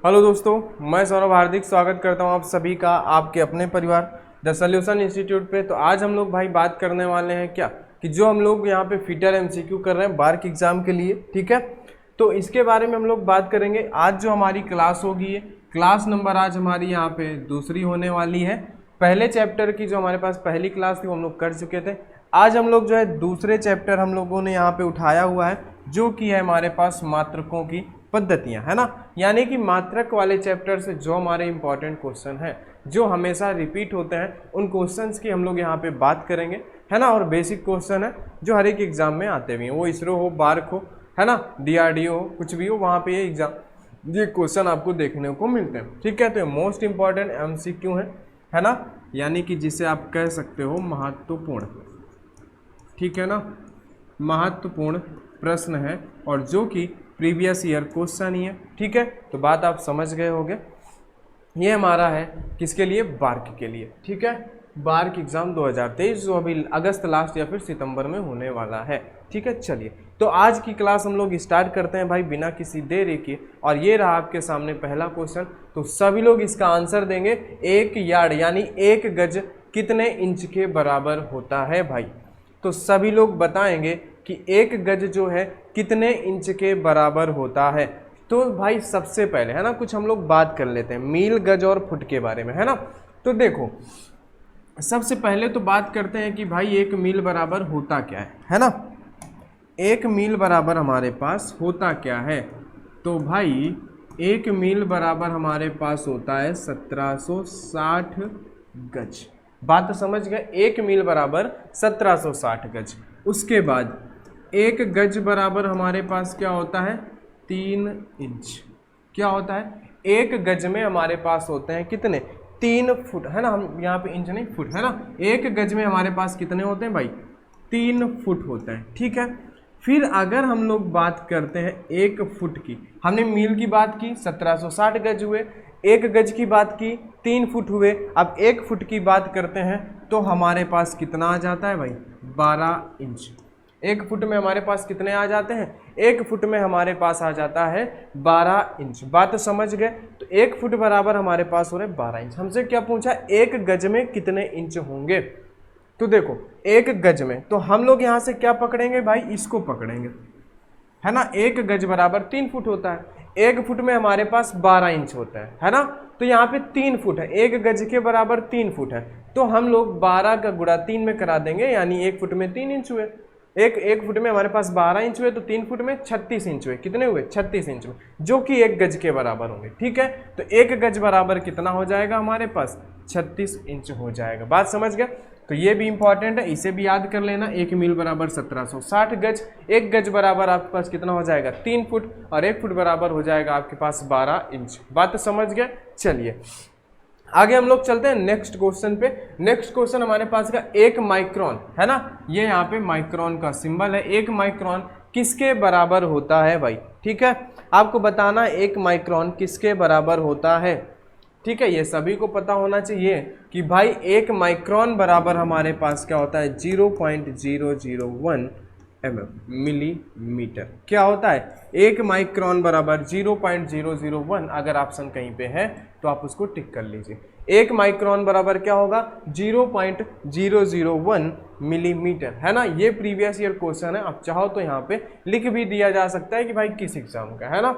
Hello दोस्तों, मैं सौरभ हार्दिक स्वागत करता हूं आप सभी का आपके अपने परिवार द सॉल्यूशन इंस्टीट्यूट पे। तो आज हम लोग भाई बात करने वाले हैं क्या कि जो हम लोग यहाँ पे फिटर एमसीक्यू कर रहे हैं बार के एग्जाम के लिए, ठीक है। तो इसके बारे में हम लोग बात करेंगे। आज जो हमारी क्लास होगी, क्लास नंबर आज हमारी यहाँ पे दूसरी होने वाली है। पहले चैप्टर की जो हमारे पास पहली क्लास थी वो हम लोग कर चुके थे। आज हम लोग जो है दूसरे चैप्टर हम लोगों ने यहाँ पे उठाया हुआ है, जो कि है हमारे पास मात्रकों की पद्धतियां, है ना। यानी कि मात्रक वाले चैप्टर से जो हमारे इंपॉर्टेंट क्वेश्चन हैं, जो हमेशा रिपीट होते हैं, उन क्वेश्चंस की हम लोग यहाँ पे बात करेंगे, है ना। और बेसिक क्वेश्चन है जो हर एक एग्जाम में आते भी हैं, वो इसरो हो, बार्क हो, है ना, डीआरडीओ हो, कुछ भी हो, वहाँ पे ये क्वेश्चन आपको देखने को मिलते हैं, ठीक है। तो मोस्ट इंपॉर्टेंट एमसीक्यू है ना, यानी कि जिसे आप कह सकते हो महत्वपूर्ण, ठीक है ना, महत्वपूर्ण प्रश्न है और जो कि प्रीवियस ईयर क्वेश्चन ही है, ठीक है। तो बात आप समझ गए होंगे। ये हमारा है किसके लिए, बार्क के लिए, ठीक है। बार्क एग्जाम 2023 जो अभी अगस्त लास्ट या फिर सितंबर में होने वाला है, ठीक है। चलिए, तो आज की क्लास हम लोग स्टार्ट करते हैं भाई बिना किसी देरी के। और ये रहा आपके सामने पहला क्वेश्चन। तो सभी लोग इसका आंसर देंगे। 1 यार्ड यानी 1 गज कितने इंच के बराबर होता है भाई। तो सभी लोग बताएंगे कि 1 गज जो है कितने इंच के बराबर होता है। तो भाई सबसे पहले, है ना, कुछ हम लोग बात कर लेते हैं मील, गज और फुट के बारे में, है ना। तो देखो, सबसे पहले तो बात करते हैं कि भाई 1 मील बराबर होता क्या है ना। 1 मील बराबर हमारे पास होता क्या है। तो भाई 1 मील बराबर हमारे पास होता है 1760 गज। बात तो समझ गए, 1 मील बराबर 1760 गज। उसके बाद 1 गज बराबर हमारे पास क्या होता है, 3 इंच। क्या होता है, 1 गज में हमारे पास होते हैं कितने, 3 फुट, है ना। हम यहाँ पे इंच नहीं फुट, है ना। 1 गज में हमारे पास कितने होते हैं भाई, 3 फुट होते हैं, ठीक है। फिर अगर हम लोग बात करते हैं 1 फुट की, हमने मील की बात की 1760 गज हुए, 1 गज की बात की 3 फुट हुए। अब 1 फुट की बात करते हैं तो हमारे पास कितना आ जाता है भाई, 12 इंच। 1 फुट में हमारे पास कितने आ जाते हैं, 1 फुट में हमारे पास आ जाता है 12 इंच। बात समझ गए। तो 1 फुट बराबर हमारे पास हो रहे 12 इंच। हमसे क्या पूछा, 1 गज में कितने इंच होंगे। तो देखो 1 गज में, तो हम लोग यहाँ से क्या पकड़ेंगे भाई, इसको पकड़ेंगे, है ना। 1 गज बराबर 3 फुट होता है, 1 फुट में हमारे पास 12 इंच होता है ना। तो यहाँ पे 3 फुट है, 1 गज के बराबर 3 फुट है। तो हम लोग 12 का गुणा 3 में करा देंगे, यानी 1 फुट में 3 इंच हुए। एक फुट में हमारे पास 12 इंच हुए, तो 3 फुट में 36 इंच हुए। कितने हुए, 36 इंच में, जो कि 1 गज के बराबर होंगे, ठीक है। तो 1 गज बराबर कितना हो जाएगा हमारे पास, 36 इंच हो जाएगा। बात समझ गए। तो ये भी इंपॉर्टेंट है, इसे भी याद कर लेना। 1 मील बराबर 1760 गज, 1 गज बराबर आपके पास कितना हो जाएगा, 3 फुट, और 1 फुट बराबर हो जाएगा आपके पास 12 इंच। बात समझ गए। चलिए आगे हम लोग चलते हैं नेक्स्ट क्वेश्चन पे। नेक्स्ट क्वेश्चन हमारे पास का 1 माइक्रोन, है ना। ये यहाँ पे माइक्रोन का सिंबल है। 1 माइक्रोन किसके बराबर होता है भाई, ठीक है। आपको बताना 1 माइक्रोन किसके बराबर होता है, ठीक है। ये सभी को पता होना चाहिए कि भाई 1 माइक्रोन बराबर हमारे पास क्या होता है, 0.001 मिलीमीटर। क्या होता है, 1 माइक्रोन बराबर 0.001। अगर ऑप्शन कहीं पे है तो आप उसको टिक कर लीजिए। 1 माइक्रोन बराबर क्या होगा, 0.001 मिलीमीटर, है ना। ये प्रीवियस ईयर क्वेश्चन है। आप चाहो तो यहाँ पे लिख भी दिया जा सकता है कि भाई किस एग्जाम का, है ना,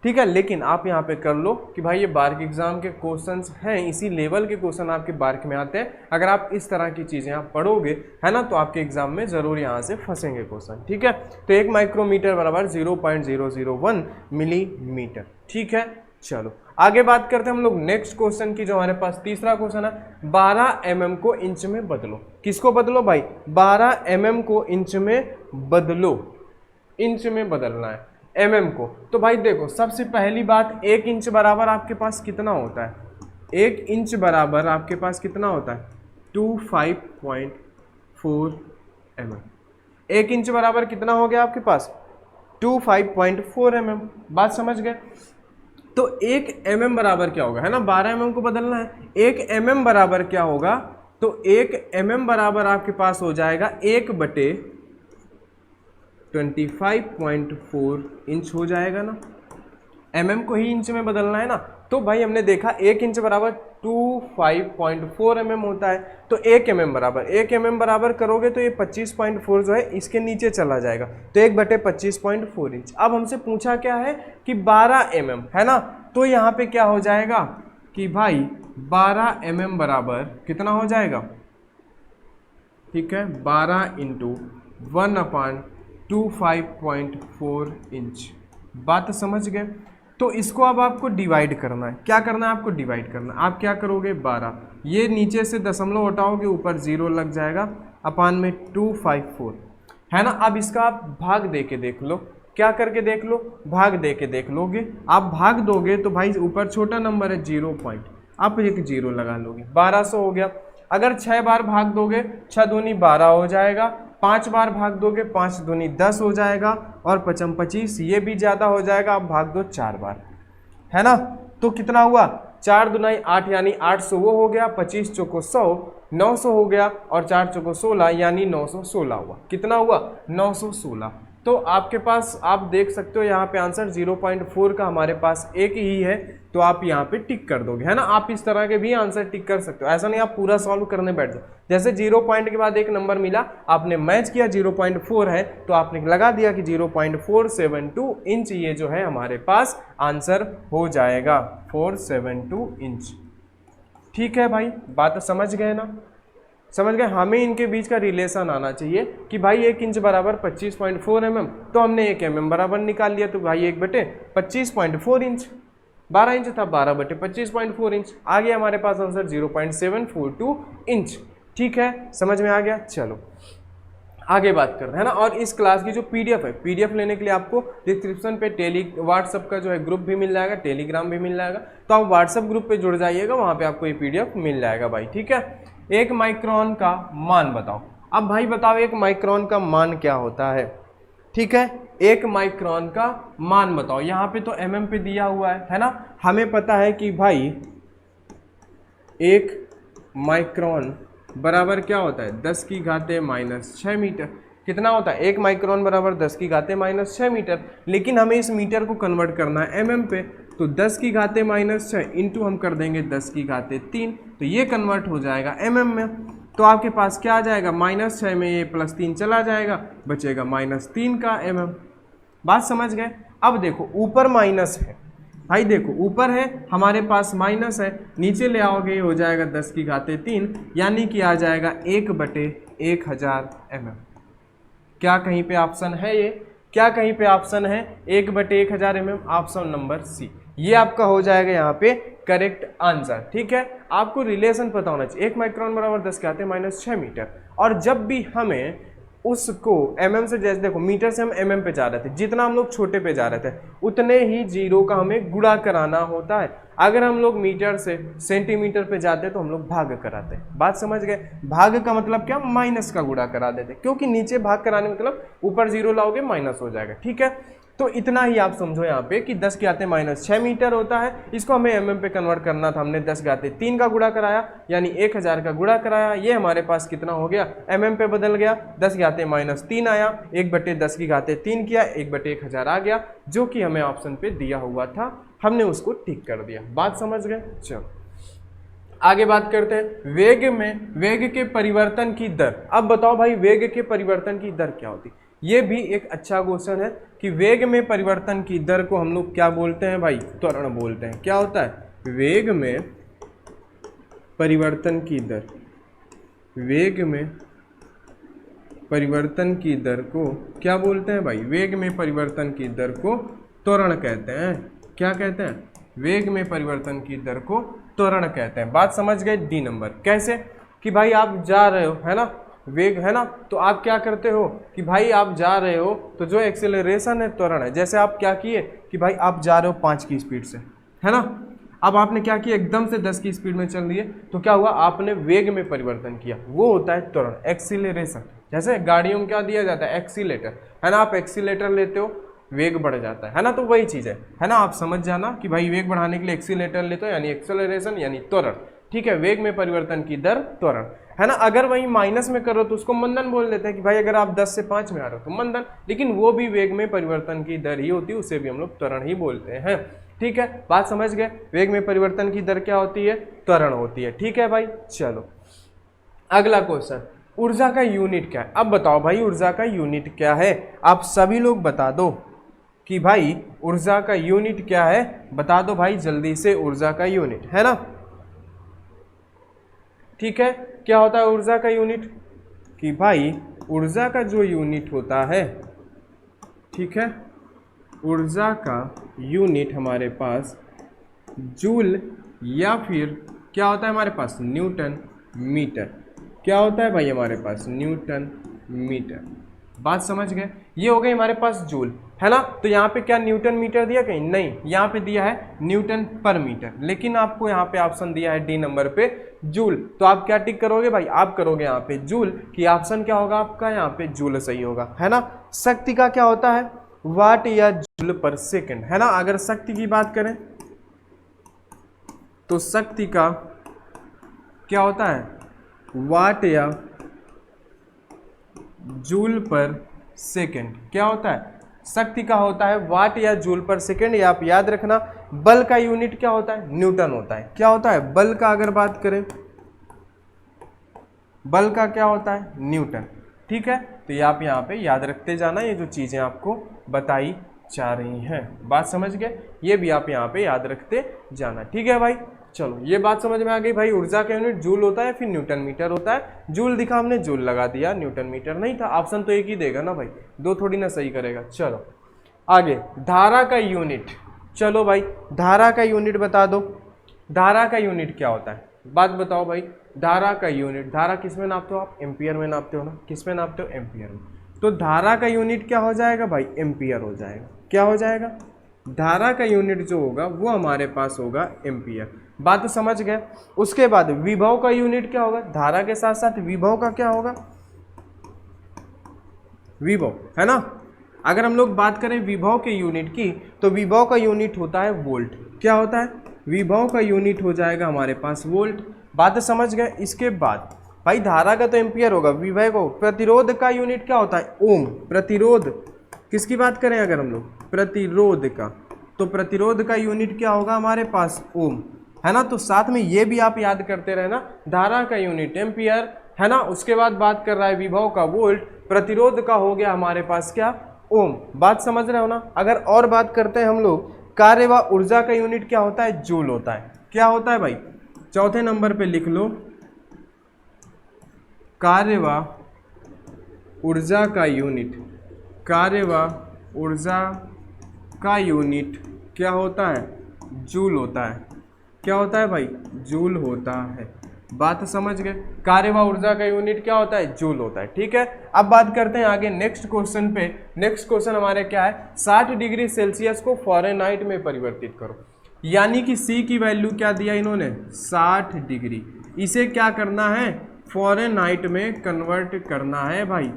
ठीक है। लेकिन आप यहाँ पे कर लो कि भाई ये बार्क एग्जाम के क्वेश्चंस हैं, इसी लेवल के क्वेश्चन आपके बार्क में आते हैं। अगर आप इस तरह की चीज़ें आप पढ़ोगे, है ना, तो आपके एग्जाम में ज़रूर यहाँ से फंसेंगे क्वेश्चन, ठीक है। तो 1 माइक्रोमीटर बराबर 0.001 मिलीमीटर, ठीक है। चलो आगे बात करते हैं हम लोग नेक्स्ट क्वेश्चन की, जो हमारे पास तीसरा क्वेश्चन है। 12 mm को इंच में बदलो। किसको बदलो भाई, 12 mm को इंच में बदलो। इंच में बदलना है mm को। तो भाई देखो, सबसे पहली बात, 1 इंच बराबर आपके पास कितना होता है, 1 इंच बराबर आपके पास कितना होता है, 25.4 mm। 1 इंच बराबर कितना हो गया आपके पास, 25.4 mm। बात समझ गए। तो 1 mm बराबर क्या होगा, है ना, 12 mm को बदलना है। 1 mm बराबर क्या होगा, तो 1 mm बराबर आपके पास हो जाएगा 1/25.4 इंच हो जाएगा ना। mm को ही इंच में बदलना है ना, तो भाई हमने देखा 1 इंच बराबर 25.4 mm होता है, तो 1 mm बराबर करोगे तो ये 25.4 जो है इसके नीचे चला जाएगा, तो 1/25.4 इंच। अब हमसे पूछा क्या है कि 12 mm है ना, तो यहाँ पे क्या हो जाएगा कि भाई 12 mm बराबर कितना हो जाएगा, ठीक है, 12 इंटू 1/25.4 इंच। बात समझ गए। तो इसको अब आपको डिवाइड करना है, क्या करना है आपको डिवाइड करना है। आप क्या करोगे 12, ये नीचे से दशमलव हटाओगे, ऊपर 0 लग जाएगा, अपान में 254 है ना। अब इसका आप भाग दे के देख लो, क्या करके देख लो, भाग दे के देख लोगे। आप भाग दोगे तो भाई ऊपर छोटा नंबर है 0 पॉइंट, आप एक 0 लगा लोगे, 1200 हो गया। अगर 6 बार भाग दोगे 6 दूनी 12 हो जाएगा, 5 बार भाग दोगे 5 दूनी 10 हो जाएगा, और 5 25 ये भी ज़्यादा हो जाएगा, आप भाग दो 4 बार, है ना। तो कितना हुआ, 4 दूनाई 8 यानी 800 वो हो गया, 25 चौको 100 900 हो गया, और 4 चौको 16 यानी 916 हुआ। कितना हुआ 916। तो आपके पास आप देख सकते हो यहाँ पे आंसर 0.4 का हमारे पास एक ही है, तो आप यहाँ पे टिक कर दोगे, है ना। आप इस तरह के भी आंसर टिक कर सकते हो, ऐसा नहीं आप पूरा सॉल्व करने बैठ जाओ। जैसे 0 पॉइंट के बाद एक नंबर मिला, आपने मैच किया 0.4 है, तो आपने लगा दिया कि 0.472 इंच ये जो है हमारे पास आंसर हो जाएगा, 472 इंच। ठीक है भाई, बात समझ गए ना, समझ गए। हमें इनके बीच का रिलेशन आना चाहिए कि भाई 1 इंच बराबर 25.4 mm, तो हमने 1 mm बराबर निकाल लिया, तो भाई 1/25.4 इंच, 12 इंच था, 12/25.4 इंच आ गया हमारे पास आंसर 0.742 इंच। ठीक है, समझ में आ गया। चलो आगे बात करते हैं ना। और इस क्लास की जो पीडीएफ है, पीडीएफ लेने के लिए आपको डिस्क्रिप्शन पे व्हाट्सअप का जो है ग्रुप भी मिल जाएगा, टेलीग्राम भी मिल जाएगा, तो आप व्हाट्सअप ग्रुप पे जुड़ जाइएगा, वहाँ पे आपको ये पीडीएफ मिल जाएगा भाई। ठीक है, 1 माइक्रोन का मान बताओ। अब भाई बताओ 1 माइक्रोन का मान क्या होता है। ठीक है, 1 माइक्रोन का मान बताओ। यहाँ पे तो mm पे दिया हुआ है ना। हमें पता है कि भाई 1 माइक्रोन बराबर क्या होता है, 10⁻⁻6 मीटर। कितना होता है, 1 माइक्रोन बराबर 10⁻⁻6 मीटर। लेकिन हमें इस मीटर को कन्वर्ट करना है mm पे, तो 10⁻⁻6 इंटू हम कर देंगे 10⁻3, तो ये कन्वर्ट हो जाएगा mm में। तो आपके पास क्या आ जाएगा, -6 में ये +3 चला जाएगा, बचेगा -3 का mm। बात समझ गए। अब देखो ऊपर माइनस है भाई, देखो ऊपर है हमारे पास माइनस है, नीचे ले आओगे ये हो जाएगा 10⁻3, यानी कि आ जाएगा 1/1000 mm। क्या कहीं पे ऑप्शन है ये, क्या कहीं पे ऑप्शन है 1/1000 mm, ऑप्शन नंबर सी, ये आपका हो जाएगा यहाँ पे करेक्ट आंसर। ठीक है, आपको रिलेशन पता होना चाहिए, 1 माइक्रोन बराबर 10⁻⁻6 मीटर। और जब भी हमें उसको mm से, जैसे देखो मीटर से हम mm पे जा रहे थे, जितना हम लोग छोटे पे जा रहे थे उतने ही 0 का हमें गुणा कराना होता है। अगर हम लोग मीटर से सेंटीमीटर पे जाते तो हम लोग भाग कराते। बात समझ गए। भाग का मतलब क्या, माइनस का गुणा करा देते, क्योंकि नीचे भाग कराने मतलब ऊपर 0 लाओगे माइनस हो जाएगा। ठीक है, तो इतना ही आप समझो यहाँ पे कि 10⁻⁻6 मीटर होता है। इसको हमें mm पे कन्वर्ट करना था, हमने 10⁻3 का गुणा कराया, यानी 1000 का गुणा कराया। ये हमारे पास कितना हो गया, mm पे बदल गया, 10⁻−3 आया, 1/10⁻3 किया, 1/1000 आ गया, जो कि हमें ऑप्शन पे दिया हुआ था, हमने उसको टिक कर दिया। बात समझ गए। चलो आगे बात करते हैं वेग में, वेग के परिवर्तन की दर। अब बताओ भाई वेग के परिवर्तन की दर क्या होती है। ये भी एक अच्छा क्वेश्चन है कि वेग में परिवर्तन की दर को हम लोग क्या बोलते हैं भाई, त्वरण बोलते हैं। क्या होता है, वेग में परिवर्तन की दर, वेग में परिवर्तन की दर को क्या बोलते हैं भाई, वेग में परिवर्तन की दर को त्वरण कहते हैं। क्या कहते हैं, वेग में परिवर्तन की दर को त्वरण कहते हैं। बात समझ गए। डी नंबर कैसे, कि भाई आप जा रहे हो, है ना, वेग है ना, तो आप क्या करते हो कि भाई आप जा रहे हो तो जो एक्सेलरेशन है त्वरण है। जैसे आप क्या किए कि भाई आप जा रहे हो 5 की स्पीड से, है ना, अब आपने क्या किया एकदम से 10 की स्पीड में चल दिए, तो क्या हुआ, आपने वेग में परिवर्तन किया, वो होता है त्वरण, एक्सीलरेशन। जैसे गाड़ियों में क्या दिया जाता है, एक्सीलेटर, है ना, आप एक्सीलेटर लेते हो वेग बढ़ जाता है ना, तो वही चीज़ है ना। आप समझ जाना कि भाई वेग बढ़ाने के लिए एक्सीलेटर लेते हो, यानी एक्सेलरेशन यानी त्वरण। ठीक है, वेग में परिवर्तन की दर त्वरण, है ना। अगर वही माइनस में करो तो उसको मंदन बोल देते हैं कि भाई अगर आप 10 से 5 में आ रहे हो तो मंदन, लेकिन वो भी वेग में परिवर्तन की दर ही होती है, उसे भी हम लोग त्वरण ही बोलते हैं। ठीक है, बात समझ गए। वेग में परिवर्तन की दर क्या होती है? त्वरण होती है। ठीक है भाई, चलो अगला क्वेश्चन, ऊर्जा का यूनिट क्या है? अब बताओ भाई ऊर्जा का यूनिट क्या है? आप सभी लोग बता दो कि भाई ऊर्जा का यूनिट क्या है, बता दो भाई जल्दी से ऊर्जा का यूनिट, है ना। ठीक है, क्या होता है ऊर्जा का यूनिट? कि भाई ऊर्जा का जो यूनिट होता है, ठीक है, ऊर्जा का यूनिट हमारे पास जूल या फिर क्या होता है हमारे पास? Newton metre. क्या होता है भाई हमारे पास? Newton metre. बात समझ गए? ये हो गई हमारे पास जूल, है ना। तो यहाँ पे क्या न्यूटन मीटर दिया कहीं? नहीं, यहाँ पे दिया है न्यूटन पर मीटर, लेकिन आपको यहाँ पे ऑप्शन दिया है डी नंबर पे जूल। तो आप क्या टिक करोगे भाई? आप करोगे यहाँ पे जूल, कि ऑप्शन क्या होगा आपका? यहाँ पे जूल सही होगा, है ना। शक्ति का क्या होता है? वाट या जूल पर सेकंड, है ना। अगर शक्ति की बात करें तो शक्ति का क्या होता है? वाट या जूल पर सेकंड। क्या होता है? शक्ति का होता है वाट या जूल पर सेकंड। या आप याद रखना, बल का यूनिट क्या होता है? न्यूटन होता है। क्या होता है बल का? अगर बात करें बल का क्या होता है? न्यूटन। ठीक है, तो ये आप यहाँ पे याद रखते जाना, ये जो चीजें आपको बताई जा रही हैं। बात समझ गए? ये भी आप यहाँ पे याद रखते जाना। ठीक है भाई, चलो ये बात समझ में आ गई भाई। ऊर्जा का यूनिट जूल होता है फिर न्यूटन मीटर होता है। जूल दिखा हमने, जूल लगा दिया, न्यूटन मीटर नहीं था। ऑप्शन तो एक ही देगा ना भाई, दो थोड़ी ना सही करेगा। चलो आगे, धारा का यूनिट। चलो भाई धारा का यूनिट बता दो। धारा का यूनिट क्या होता है? बात बताओ भाई। धारा का यूनिट, धारा किस में नापते हो आप? एम्पियर में नापते हो ना। किस में नापते हो? एम्पियर में। तो धारा का यूनिट क्या हो जाएगा भाई? एम्पियर हो जाएगा। क्या हो जाएगा? धारा का यूनिट जो होगा वो हमारे पास होगा एम्पियर। बात तो समझ गए? उसके बाद विभव का यूनिट क्या होगा? धारा के साथ साथ विभव का क्या होगा? विभव, है ना। अगर हम लोग बात करें विभव के यूनिट की, तो विभव का यूनिट होता है वोल्ट। क्या होता है? विभव का यूनिट हो जाएगा हमारे पास वोल्ट। बात समझ गए? इसके बाद भाई धारा का तो एम्पियर होगा, विभव को। प्रतिरोध का यूनिट क्या होता है? ओम। प्रतिरोध किसकी बात करें अगर हम लोग? प्रतिरोध का, तो प्रतिरोध का यूनिट क्या होगा हमारे पास? ओम, है ना। तो साथ में ये भी आप याद करते रहना, धारा का यूनिट एम्पियर, है ना। उसके बाद बात कर रहा है विभव का वोल्ट, प्रतिरोध का हो गया हमारे पास क्या? ओम। बात समझ रहे हो ना। अगर और बात करते हैं हम लोग, कार्य व ऊर्जा का यूनिट क्या होता है? जूल होता है। क्या होता है भाई? चौथे नंबर पे लिख लो, कार्य व ऊर्जा का यूनिट। कार्य व ऊर्जा का यूनिट क्या होता है? जूल होता है। क्या होता है भाई? जूल होता है। बात समझ गए? कार्य व ऊर्जा का यूनिट क्या होता है? जूल होता है। ठीक है, अब बात करते हैं आगे नेक्स्ट क्वेश्चन पे। नेक्स्ट क्वेश्चन हमारे क्या है? 60 डिग्री सेल्सियस को फ़ारेनहाइट में परिवर्तित करो। यानी कि सी की वैल्यू क्या दिया इन्होंने? 60 डिग्री। इसे क्या करना है? फ़ारेनहाइट में कन्वर्ट करना है भाई।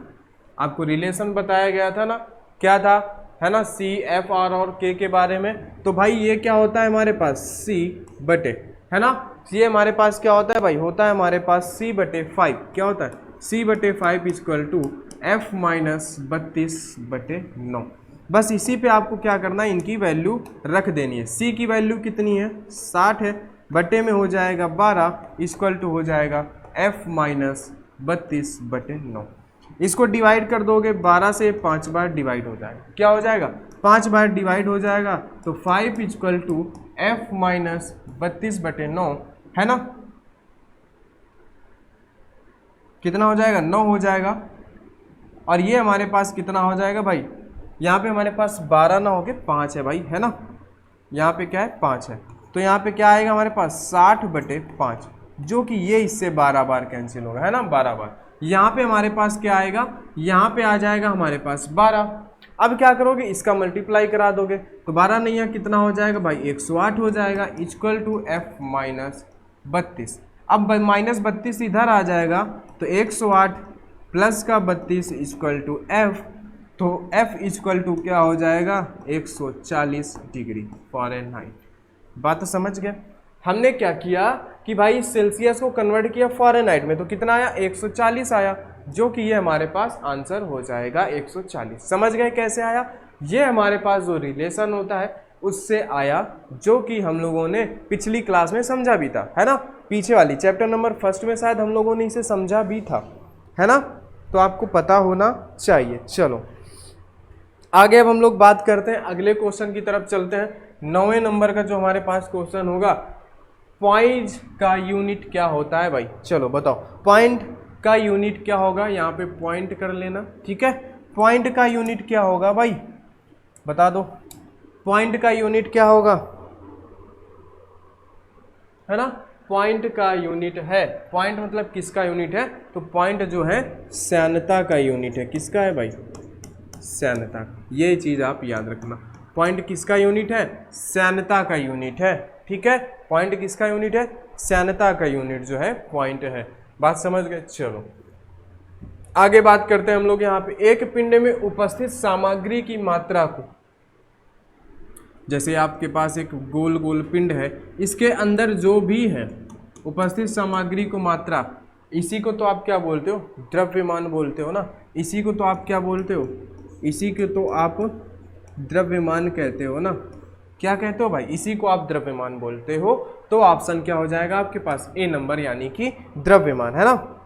आपको रिलेशन बताया गया था ना, क्या था, है ना, सी एफ आर और के बारे में। तो भाई ये क्या होता है हमारे पास? सी बटे, है ना। ये हमारे पास क्या होता है भाई? होता है हमारे पास सी बटे 5। क्या होता है? सी बटे 5 इक्वल टू एफ माइनस 32/9। बस इसी पे आपको क्या करना है? इनकी वैल्यू रख देनी है। सी की वैल्यू कितनी है? 60 है, बटे में हो जाएगा 12 इक्वल टू हो जाएगा एफ माइनस 32/9। इसको डिवाइड कर दोगे, 12 से 5 बार डिवाइड हो जाएगा। क्या हो जाएगा? 5 बार डिवाइड हो जाएगा। तो 5 इक्वल टू एफ माइनस 32/9, है ना। कितना हो जाएगा? 9 हो जाएगा। और ये हमारे पास कितना हो जाएगा भाई? यहाँ पे हमारे पास 12 ना होके 5 है भाई, है ना। यहाँ पे क्या है? 5 है। तो यहाँ पे क्या आएगा हमारे पास? 60/5, जो कि ये इससे 12 बार कैंसिल होगा, है ना, 12 बार। यहाँ पे हमारे पास क्या आएगा? यहाँ पे आ जाएगा हमारे पास 12। अब क्या करोगे? इसका मल्टीप्लाई करा दोगे, तो 12 नहीं है, कितना हो जाएगा भाई? 108 हो जाएगा इक्वल टू एफ माइनस 32। अब माइनस 32 इधर आ जाएगा, तो 108 प्लस का 32 इक्वल टू एफ। तो एफ इक्वल टू क्या हो जाएगा? 140 डिग्री फ़ारेनहाइट। बात तो समझ गए? हमने क्या किया? कि भाई सेल्सियस को कन्वर्ट किया फ़ारेनहाइट में तो कितना आया 140 आया, जो कि ये हमारे पास आंसर हो जाएगा 140। समझ गए कैसे आया? ये हमारे पास जो रिलेशन होता है उससे आया, जो कि हम लोगों ने पिछली क्लास में समझा भी था, है ना। पीछे वाली चैप्टर नंबर 1 में शायद हम लोगों ने इसे समझा भी था, है ना। तो आपको पता होना चाहिए। चलो आगे अब हम लोग बात करते हैं, अगले क्वेश्चन की तरफ चलते हैं। 9वें नंबर का जो हमारे पास क्वेश्चन होगा, पॉइंट का यूनिट क्या होता है भाई? चलो बताओ, पॉइंट का यूनिट क्या होगा? यहाँ पे पॉइंट कर लेना, ठीक है। पॉइंट का यूनिट क्या होगा भाई, बता दो। पॉइंट का यूनिट क्या होगा, है ना। पॉइंट का यूनिट है, पॉइंट मतलब किसका यूनिट है? तो पॉइंट जो है श्यानता का यूनिट है। किसका है भाई? श्यानता। ये चीज़ आप याद रखना, पॉइंट किसका यूनिट है? श्यानता का यूनिट है, ठीक है। पॉइंट किसका यूनिट है? श्यानता का यूनिट जो है पॉइंट है। बात समझ गए? चलो आगे बात करते हैं हम लोग यहाँ पे, एक पिंड में उपस्थित सामग्री की मात्रा को, जैसे आपके पास एक गोल गोल पिंड है, इसके अंदर जो भी है उपस्थित सामग्री को मात्रा, इसी को तो आप क्या बोलते हो? द्रव्यमान बोलते हो ना। इसी को तो आप क्या बोलते हो? इसी को तो आप द्रव्यमान कहते हो ना। क्या कहते हो भाई? इसी को आप द्रव्यमान बोलते हो। तो ऑप्शन क्या हो जाएगा आपके पास? ए नंबर, यानी कि द्रव्यमान, है ना।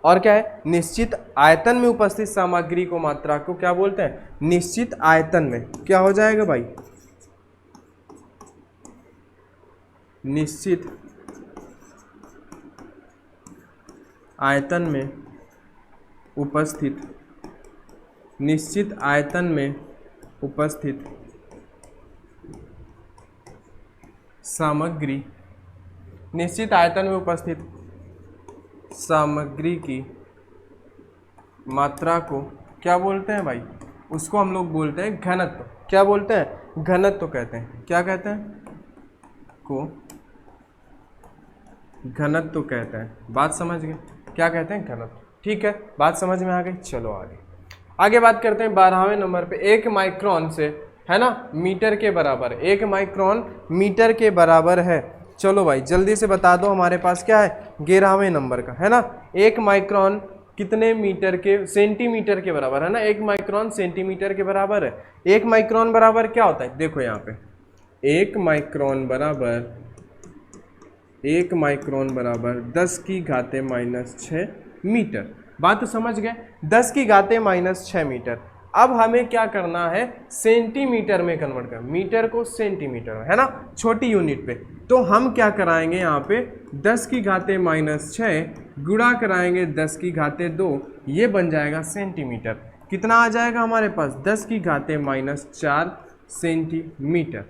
और क्या है? निश्चित आयतन में उपस्थित सामग्री को मात्रा को क्या बोलते हैं? निश्चित आयतन में। क्या हो जाएगा भाई? निश्चित आयतन में उपस्थित, निश्चित आयतन में उपस्थित सामग्री, निश्चित आयतन में उपस्थित सामग्री की मात्रा को क्या बोलते हैं भाई? उसको हम लोग बोलते हैं घनत्व। क्या बोलते हैं? घनत्व कहते हैं। क्या कहते हैं? को घनत्व कहते हैं। बात समझ गए? क्या कहते हैं? घनत्व। ठीक है, बात समझ में आ गई। चलो आगे बात करते हैं 12वें नंबर पे, 1 माइक्रोन से, है ना, मीटर के बराबर। 1 माइक्रोन मीटर के बराबर है। चलो भाई जल्दी से बता दो, हमारे पास क्या है? 11वें नंबर का, है ना। 1 माइक्रोन कितने मीटर के, सेंटीमीटर के बराबर, है ना। 1 माइक्रोन सेंटीमीटर के बराबर है। 1 माइक्रोन बराबर क्या होता है? देखो यहाँ पे 1 माइक्रोन बराबर, 1 माइक्रोन बराबर 10 की घाते -6 मीटर। बात तो समझ गए? 10 की घाते -6 मीटर। अब हमें क्या करना है? सेंटीमीटर में कन्वर्ट कर, मीटर को सेंटीमीटर में, है ना, छोटी यूनिट पे। तो हम क्या कराएंगे यहाँ पे? 10 की घाते -6 गुणा कराएंगे 10 की घाते 2, ये बन जाएगा सेंटीमीटर। कितना आ जाएगा हमारे पास? 10 की घाते -4 सेंटीमीटर,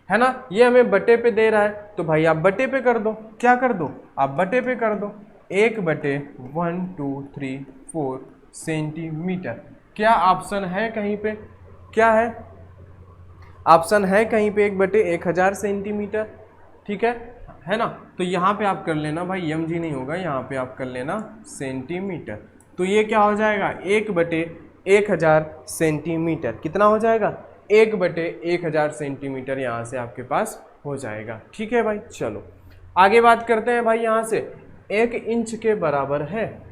है ना। ये हमें बटे पे दे रहा है, तो भाई आप बटे पे कर दो। क्या कर दो? आप बटे पे कर दो। 1/1, 2, 3, 4 सेंटीमीटर। क्या ऑप्शन है कहीं पे? क्या है ऑप्शन? है कहीं पे 1/1000 सेंटीमीटर, ठीक है ना। तो यहाँ पे आप कर लेना भाई, mg नहीं होगा, यहाँ पे आप कर लेना सेंटीमीटर। तो ये क्या हो जाएगा? 1/1000 सेंटीमीटर। कितना हो जाएगा? 1/1000 सेंटीमीटर यहाँ से आपके पास हो जाएगा। ठीक है भाई, चलो आगे बात करते हैं भाई। यहाँ से 1 इंच के बराबर है।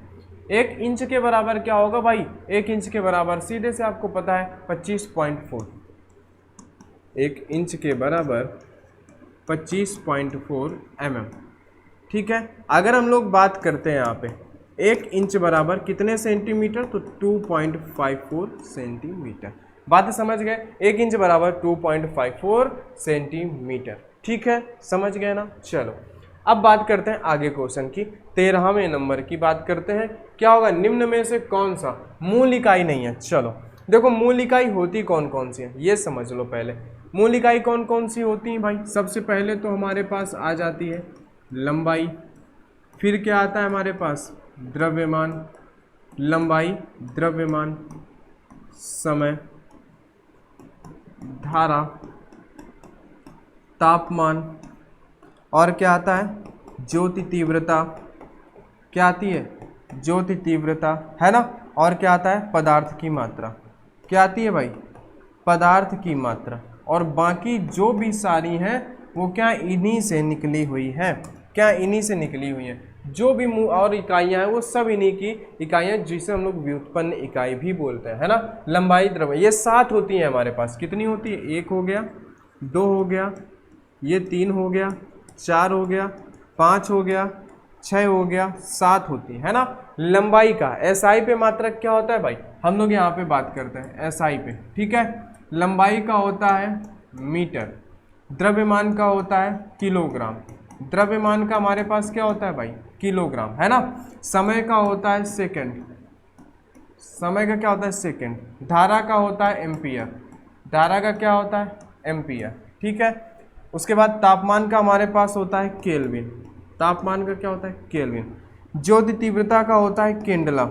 1 इंच के बराबर क्या होगा भाई? 1 इंच के बराबर सीधे से आपको पता है 25.4। 1 इंच के बराबर 25.4 mm, ठीक है। अगर हम लोग बात करते हैं यहाँ पे 1 इंच बराबर कितने सेंटीमीटर? तो 2.54 सेंटीमीटर। बात समझ गए? 1 इंच बराबर 2.54 सेंटीमीटर, ठीक है, समझ गए ना। चलो अब बात करते हैं आगे क्वेश्चन की, 13वें नंबर की बात करते हैं। क्या होगा? निम्न में से कौन सा मूल इकाई नहीं है? चलो देखो, मूल इकाई होती कौन कौन सी है ये समझ लो पहले। मूल इकाई कौन कौन सी होती है भाई? सबसे पहले तो हमारे पास आ जाती है लंबाई, फिर क्या आता है हमारे पास? द्रव्यमान, लंबाई, द्रव्यमान, समय, धारा, तापमान, और क्या आता है? ज्योति तीव्रता। क्या आती है? ज्योति तीव्रता, है ना। और क्या आता है? पदार्थ की मात्रा। क्या आती है भाई? पदार्थ की मात्रा। और बाकी जो भी सारी हैं वो क्या इन्हीं से निकली हुई है, क्या इन्हीं से निकली हुई है। जो भी और इकाइयाँ हैं वो सब इन्हीं की इकाइयाँ, जिसे हम लोग व्युत्पन्न इकाई भी बोलते हैं, है ना। लंबाई द्रव्य ये 7 होती है हमारे पास। कितनी होती है? 1 हो गया, 2 हो गया, ये 3 हो गया, 4 हो गया, 5 हो गया, 6 हो गया, 7 होती है ना। लंबाई का एसआई पे मात्रक क्या होता है भाई, हम लोग यहाँ पे बात करते हैं एसआई पे, ठीक है। लंबाई का होता है मीटर, द्रव्यमान का होता है किलोग्राम, द्रव्यमान का हमारे पास क्या होता है भाई, किलोग्राम, है ना। समय का होता है सेकंड, समय का क्या होता है सेकंड। धारा का होता है एम्पियर, धारा का क्या होता है एम्पियर, ठीक है। उसके बाद तापमान का हमारे पास होता है केल्विन, तापमान का क्या होता है केल्विन। ज्योति तीव्रता का होता है केंडला,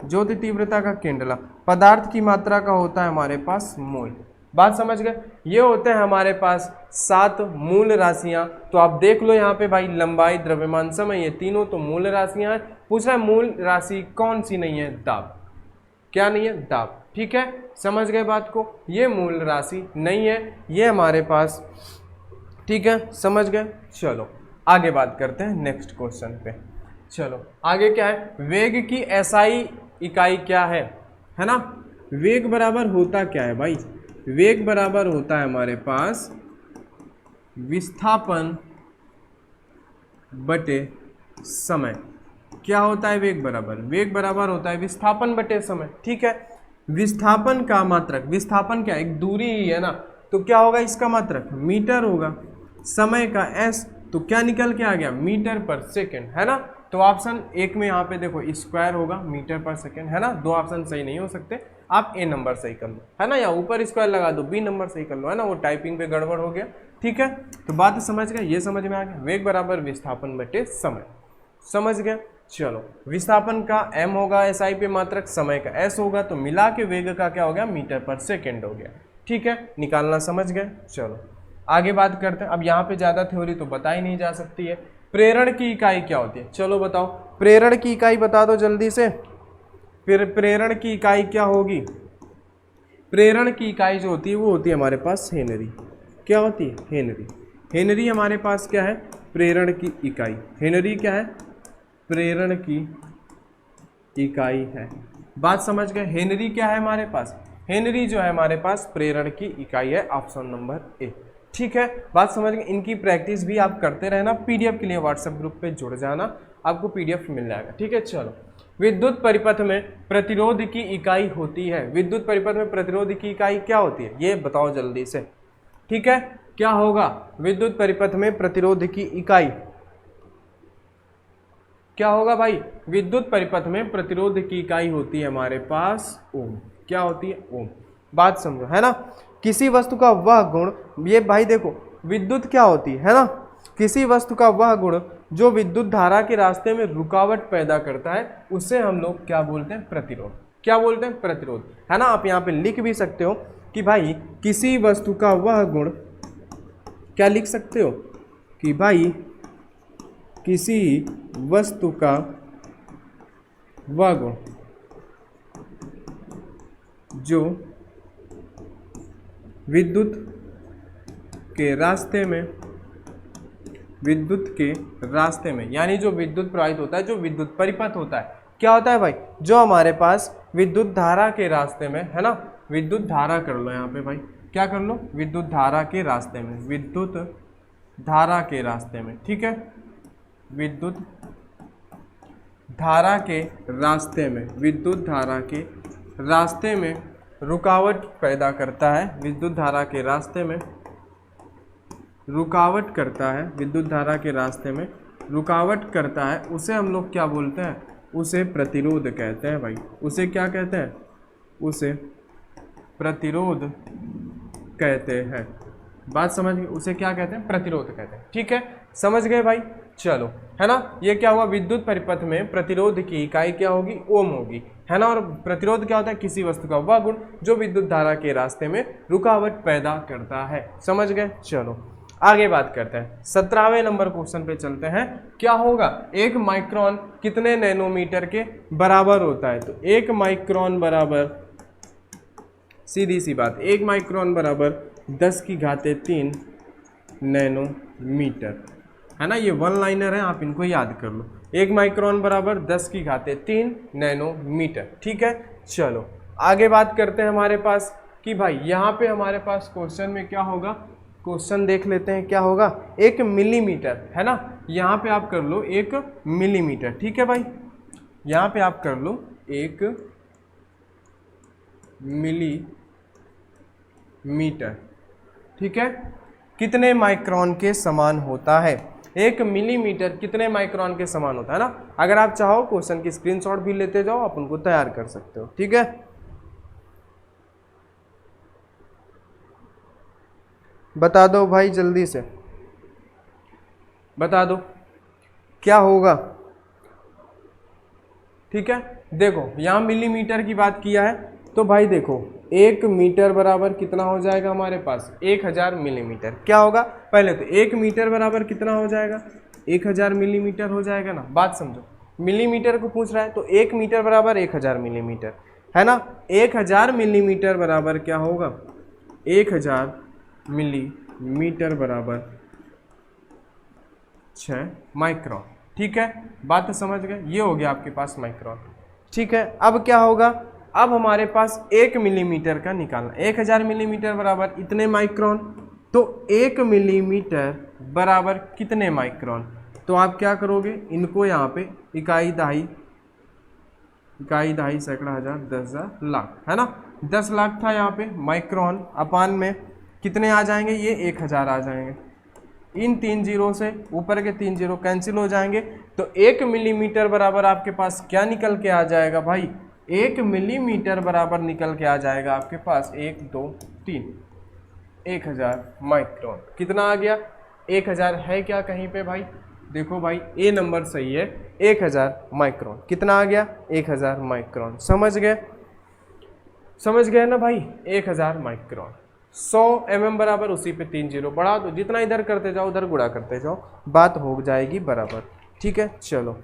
ज्योति तीव्रता का केंडला। पदार्थ की मात्रा का होता है हमारे पास मोल। बात समझ गए। ये होते हैं हमारे पास 7 मूल राशियां। तो आप देख लो यहाँ पे भाई, लंबाई, द्रव्यमान, समय, ये तीनों तो मूल राशियां हैं। पूछ रहा है मूल राशि कौन सी नहीं है, दाब। क्या नहीं है, दाब, ठीक है। समझ गए बात को, ये मूल राशि नहीं है ये हमारे पास, ठीक है, समझ गए। चलो आगे बात करते हैं नेक्स्ट क्वेश्चन पे। चलो आगे क्या है, वेग की एसआई इकाई क्या है ना। वेग बराबर होता क्या है भाई, वेग बराबर होता है हमारे पास विस्थापन बटे समय। क्या होता है वेग बराबर, वेग बराबर होता है विस्थापन बटे समय, ठीक है। विस्थापन का मात्रक, विस्थापन क्या एक दूरी ही है ना, तो क्या होगा इसका मात्रक मीटर होगा। समय का एस, तो क्या निकल के आ गया मीटर पर सेकेंड, है ना। तो ऑप्शन 1 में यहाँ पे देखो स्क्वायर होगा मीटर पर सेकेंड, है ना। 2 ऑप्शन सही नहीं हो सकते, आप ए नंबर सही कर लो, है ना, या ऊपर स्क्वायर लगा दो, बी नंबर सही कर लो, है ना, वो टाइपिंग पे गड़बड़ हो गया, ठीक है। तो बात समझ गए, ये समझ में आ गया, वेग बराबर विस्थापन बटे समय, समझ गए। चलो विस्थापन का m होगा एसआई पे मात्रक, समय का s होगा, तो मिला के वेग का क्या हो गया मीटर पर सेकेंड हो गया, ठीक है, निकालना समझ गए। चलो आगे बात करते हैं। अब यहाँ पे ज़्यादा थ्योरी तो बता ही नहीं जा सकती है। प्रेरण की इकाई क्या होती है, चलो बताओ, प्रेरण की इकाई बता दो जल्दी से। फिर प्रेरण की इकाई क्या होगी, प्रेरण की इकाई जो होती है वो होती है हमारे पास हेनरी। क्या होती है, हेनरी। हेनरी हमारे पास क्या है, प्रेरण की इकाई। हेनरी क्या है, प्रेरण की इकाई है। बात समझ गए। हेनरी क्या है हमारे पास, हेनरी जो है हमारे पास प्रेरण की इकाई है, ऑप्शन नंबर ए, ठीक है। बात समझ गए। इनकी प्रैक्टिस भी आप करते रहना, पीडीएफ के लिए व्हाट्सएप ग्रुप पे जुड़ जाना, आपको पीडीएफ मिल जाएगा, ठीक है। चलो विद्युत परिपथ में प्रतिरोध की इकाई होती है, विद्युत परिपथ में प्रतिरोध की इकाई क्या होती है ये बताओ जल्दी से, ठीक है। क्या होगा विद्युत परिपथ में प्रतिरोध की इकाई, क्या होगा भाई, विद्युत परिपथ में प्रतिरोध की इकाई होती है हमारे पास ओम। क्या होती है, ओम। बात समझो, है ना। किसी वस्तु का वह गुण, ये भाई देखो विद्युत क्या होती है ना, किसी वस्तु का वह गुण जो विद्युत धारा के रास्ते में रुकावट पैदा करता है उसे हम लोग क्या बोलते हैं, प्रतिरोध। क्या बोलते हैं, प्रतिरोध, है ना। आप यहाँ पे लिख भी सकते हो कि भाई किसी वस्तु का वह गुण, क्या लिख सकते हो कि भाई किसी वस्तु का वह गुण जो विद्युत के रास्ते में, विद्युत के रास्ते में यानी जो विद्युत प्रवाहित होता है, जो विद्युत परिपथ होता है, क्या होता है भाई, जो हमारे पास विद्युत धारा के रास्ते में, है ना, विद्युत धारा कर लो यहाँ पे भाई, क्या कर लो, विद्युत धारा के रास्ते में, विद्युत धारा के रास्ते में, ठीक है, विद्युत धारा के रास्ते में, विद्युत धारा के रास्ते में रुकावट पैदा करता है, विद्युत धारा के रास्ते में रुकावट करता है, विद्युत धारा के रास्ते में रुकावट करता है, उसे हम लोग क्या बोलते हैं, उसे प्रतिरोध कहते हैं भाई। उसे क्या कहते हैं, उसे प्रतिरोध कहते हैं। बात समझ गए, उसे क्या कहते हैं, प्रतिरोध कहते हैं, ठीक है, समझ गए भाई। चलो, है ना, ये क्या हुआ, विद्युत परिपथ में प्रतिरोध की इकाई क्या होगी, ओम होगी, है ना। और प्रतिरोध क्या होता है, किसी वस्तु का वह गुण जो विद्युत धारा के रास्ते में रुकावट पैदा करता है, समझ गए। चलो आगे बात करते हैं, 17वें नंबर क्वेश्चन पे चलते हैं। क्या होगा, 1 माइक्रोन कितने नैनोमीटर के बराबर होता है, तो 1 माइक्रोन बराबर, सीधी सी बात, 1 माइक्रोन बराबर 10 की घाते 3 नैनोमीटर, है ना। ये वन लाइनर है, आप इनको याद कर लो। 1 माइक्रोन बराबर 10⁻³ नैनोमीटर, ठीक है। चलो आगे बात करते हैं हमारे पास कि भाई यहाँ पे हमारे पास क्वेश्चन में क्या होगा, क्वेश्चन देख लेते हैं क्या होगा। 1 मिलीमीटर, है ना, यहाँ पे आप कर लो 1 मिलीमीटर, ठीक है भाई। यहाँ पे आप कर लो 1 मिलीमीटर, ठीक है। कितने माइक्रोन के समान होता है? 1 मिलीमीटर कितने माइक्रोन के समान होता है ना। अगर आप चाहो क्वेश्चन की स्क्रीनशॉट भी लेते जाओ, आप उनको तैयार कर सकते हो, ठीक है। बता दो भाई, जल्दी से बता दो क्या होगा, ठीक है। देखो यहाँ मिलीमीटर की बात किया है, तो भाई देखो 1 मीटर बराबर कितना हो जाएगा हमारे पास, 1000 मिलीमीटर। क्या होगा, पहले तो 1 मीटर बराबर कितना हो जाएगा, 1000 मिलीमीटर हो जाएगा ना। बात समझो, मिलीमीटर को पूछ रहा है, तो 1 मीटर बराबर 1000 मिलीमीटर, है ना। 1000 मिलीमीटर बराबर क्या होगा, 1000 मिलीमीटर बराबर 6 माइक्रोन, ठीक है। बात तो समझ गए, ये हो गया आपके पास माइक्रोन, ठीक है। अब क्या होगा, अब हमारे पास 1 मिलीमीटर का निकालना। 1000 मिलीमीटर बराबर इतने माइक्रोन, तो 1 मिलीमीटर बराबर कितने माइक्रोन। तो आप क्या करोगे, इनको यहाँ पे इकाई दहाई सैकड़ा हजार 10,000 लाख, है ना। 10 लाख था यहाँ पे माइक्रोन, अपान में कितने आ जाएंगे, ये 1000 आ जाएंगे। इन 3 जीरो से ऊपर के 3 जीरो कैंसिल हो जाएंगे, तो 1 मिलीमीटर बराबर आपके पास क्या निकल के आ जाएगा भाई, 1 मिलीमीटर बराबर निकल के आ जाएगा आपके पास 1 2 3 1000 माइक्रोन। कितना आ गया, 1000 है क्या कहीं पे भाई, देखो भाई ए नंबर सही है, 1000 माइक्रोन। कितना आ गया, 1000 माइक्रोन। समझ गए ना भाई, 1000 माइक्रोन। 100 mm बराबर उसी पे 3 जीरो बढ़ा दो, जितना इधर करते जाओ उधर गुणा करते जाओ, बात हो जाएगी बराबर, ठीक है। चलो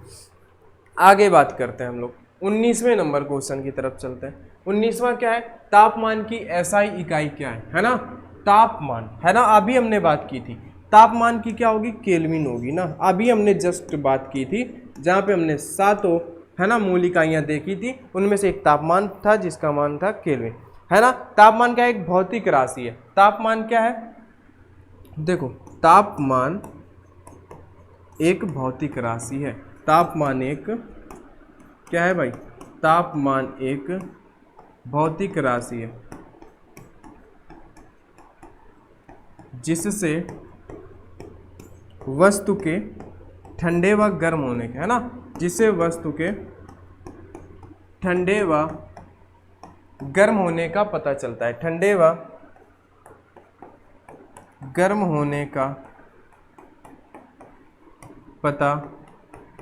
आगे बात करते हैं हम लोग, 19वें नंबर क्वेश्चन की तरफ चलते हैं। 19वां क्या है, तापमान की एसआई इकाई क्या है ना। तापमान, है ना, अभी हमने बात की थी तापमान की क्या होगी, केल्विन होगी ना। अभी हमने जस्ट बात की थी जहाँ पे हमने 7 है ना मूल इकाइयाँ देखी थी, उनमें से एक तापमान था जिसका मान था केल्विन, है ना। तापमान क्या है, एक भौतिक राशि है। तापमान क्या है, देखो तापमान एक भौतिक राशि है। तापमान एक क्या है भाई, तापमान एक भौतिक राशि है जिससे वस्तु के ठंडे व गर्म होने के, है ना, जिससे वस्तु के ठंडे व गर्म होने का पता चलता है। ठंडे व गर्म होने का पता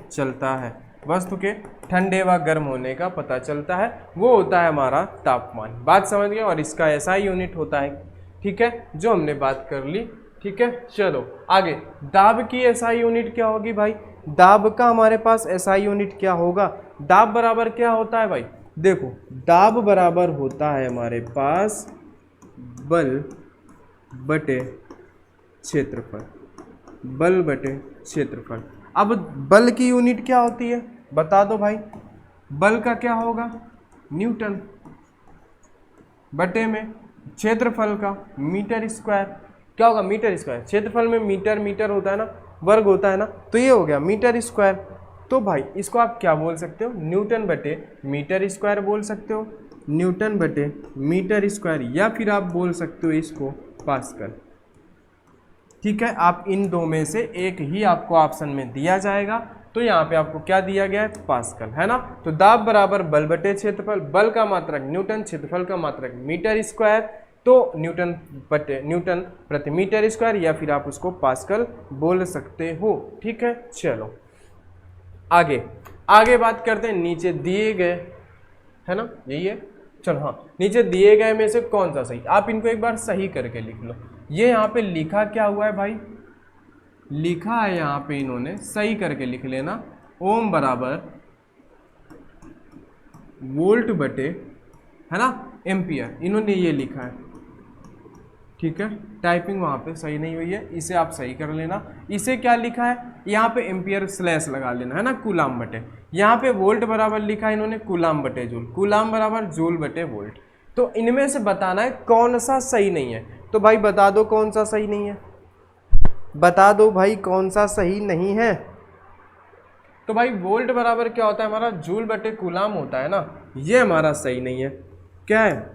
चलता है, वस्तु के ठंडे व गर्म होने का पता चलता है, वो होता है हमारा तापमान। बात समझ गए, और इसका एसआई यूनिट होता है, ठीक है, जो हमने बात कर ली, ठीक है। चलो आगे, दाब की एसआई यूनिट क्या होगी भाई, दाब का हमारे पास एसआई यूनिट क्या होगा, दाब बराबर क्या होता है भाई, देखो दाब बराबर होता है हमारे पास बल बटे क्षेत्रफल, बल बटे क्षेत्रफल। अब बल की यूनिट क्या होती है बता दो भाई, बल का क्या होगा, न्यूटन, बटे में क्षेत्रफल का मीटर स्क्वायर। क्या होगा, मीटर स्क्वायर। क्षेत्रफल में मीटर मीटर होता है ना, वर्ग होता है ना, तो ये हो गया मीटर स्क्वायर। तो भाई इसको आप क्या बोल सकते हो, न्यूटन बटे मीटर स्क्वायर बोल सकते हो, न्यूटन बटे मीटर स्क्वायर, या फिर आप बोल सकते हो इसको पास्कल, ठीक है। आप इन दो में से एक ही आपको ऑप्शन में दिया जाएगा, तो यहाँ पे आपको क्या दिया गया है, पास्कल, है ना। तो दाब बराबर बल बटे क्षेत्रफल, बल का मात्रक न्यूटन, क्षेत्रफल का मात्रक मीटर स्क्वायर, तो न्यूटन प्रति मीटर स्क्वायर, या फिर आप उसको पास्कल बोल सकते हो, ठीक है। चलो आगे बात करते हैं, नीचे दिए गए, है ना, यही है। चलो हाँ, नीचे दिए गए में से कौन सा सही, आप इनको एक बार सही करके लिख लो। ये यहाँ पे लिखा क्या हुआ है भाई, लिखा है यहाँ पे इन्होंने, सही करके लिख लेना, ओम बराबर वोल्ट बटे, है ना, एम्पियर, इन्होंने ये लिखा है, ठीक है, टाइपिंग वहाँ पे सही नहीं हुई है, इसे आप सही कर लेना। इसे क्या लिखा है, यहाँ पे एम्पियर स्लैश लगा लेना है ना, कूलाम बटे, यहाँ पे वोल्ट बराबर लिखा है इन्होंने कूलाम बटे जूल, कूलाम बराबर जूल बटे वोल्ट। तो इनमें से बताना है कौन सा सही नहीं है। तो भाई बता दो कौन सा सही नहीं है, बता दो भाई कौन सा सही नहीं है। तो भाई वोल्ट बराबर क्या होता है हमारा, जूल बटे कूलाम होता है ना, ये हमारा सही नहीं है। क्या है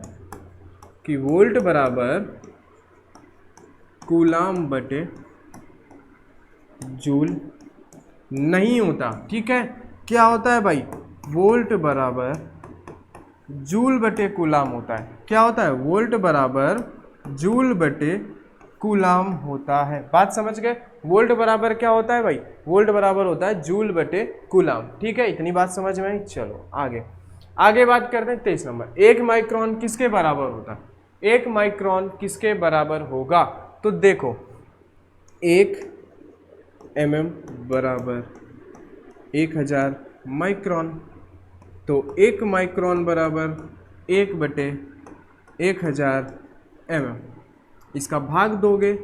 कि वोल्ट बराबर कूलाम बटे जूल नहीं होता। ठीक है, क्या होता है भाई, वोल्ट बराबर जूल बटे कूलाम होता है। क्या होता है, वोल्ट बराबर जूल बटे कूलाम होता है। बात समझ गए, वोल्ट बराबर क्या होता है भाई, वोल्ट बराबर होता है जूल बटे कूलाम। ठीक है, इतनी बात समझ में आई। चलो आगे बात करते हैं 23 नंबर। 1 माइक्रोन किसके बराबर होता है, 1 माइक्रोन किसके बराबर होगा। तो देखो 1 mm बराबर 1000 माइक्रोन, तो 1 माइक्रोन बराबर 1 बटे 1000 mm, इसका भाग दोगे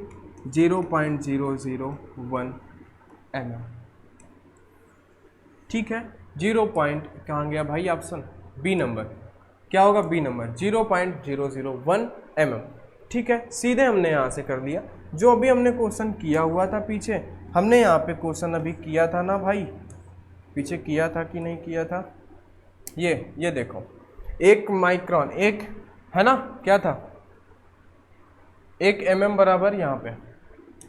0.001 mm। ठीक है, 0 पॉइंट कहाँ गया भाई, ऑप्शन बी नंबर, क्या होगा बी नंबर 0.001 mm। ठीक है, सीधे हमने यहाँ से कर लिया जो अभी हमने क्वेश्चन किया हुआ था पीछे, हमने यहाँ पे क्वेश्चन अभी किया था ना भाई, पीछे किया था कि नहीं किया था, ये देखो 1 माइक्रोन, एक है ना, क्या था 1 mm बराबर यहाँ पे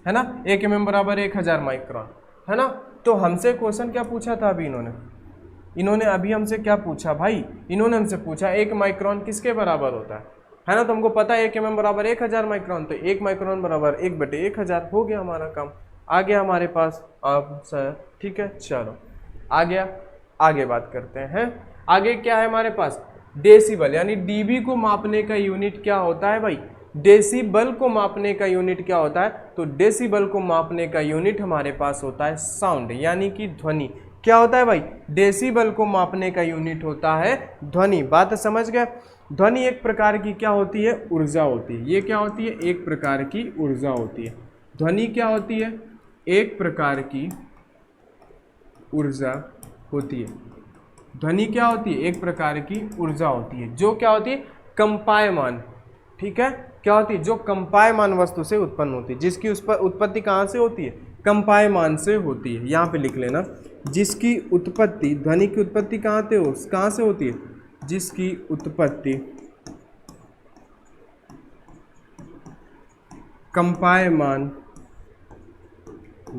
है ना, 1 mm बराबर 1000 माइक्रोन है ना। तो हमसे क्वेश्चन क्या पूछा था अभी इन्होंने अभी हमसे क्या पूछा भाई, इन्होंने हमसे पूछा 1 माइक्रोन किसके बराबर होता है ना। तो हमको पता है 1 mm बराबर 1000 माइक्रोन, तो 1 माइक्रोन बराबर 1 बटे 1000 हो गया हमारा काम, आ गया हमारे पास आंसर। ठीक है, चलो आ गया, आगे बात करते हैं। आगे क्या है हमारे पास, डेसिबल, यानी डीबी को मापने का यूनिट क्या होता है भाई, डेसिबल को मापने का यूनिट क्या होता है। तो डेसिबल को मापने का यूनिट हमारे पास होता है साउंड, यानी कि ध्वनि। क्या होता है भाई, डेसिबल को मापने का यूनिट होता है ध्वनि। बात समझ गए, ध्वनि एक प्रकार की क्या होती है, ऊर्जा होती है। ये क्या होती है, एक प्रकार की ऊर्जा होती है। ध्वनि क्या होती है, एक प्रकार की ऊर्जा होती है। ध्वनि क्या होती है, एक प्रकार की ऊर्जा होती है, जो क्या होती है, कंपायमान। ठीक है, क्या होती है, जो कंपायमान वस्तु से उत्पन्न होती है, जिसकी उस पर उत्पत्ति कहाँ से होती है, कंपायमान से होती है। यहाँ पे लिख लेना, जिसकी उत्पत्ति, ध्वनि की उत्पत्ति कहाँ से होती है, जिसकी उत्पत्ति कंपायमान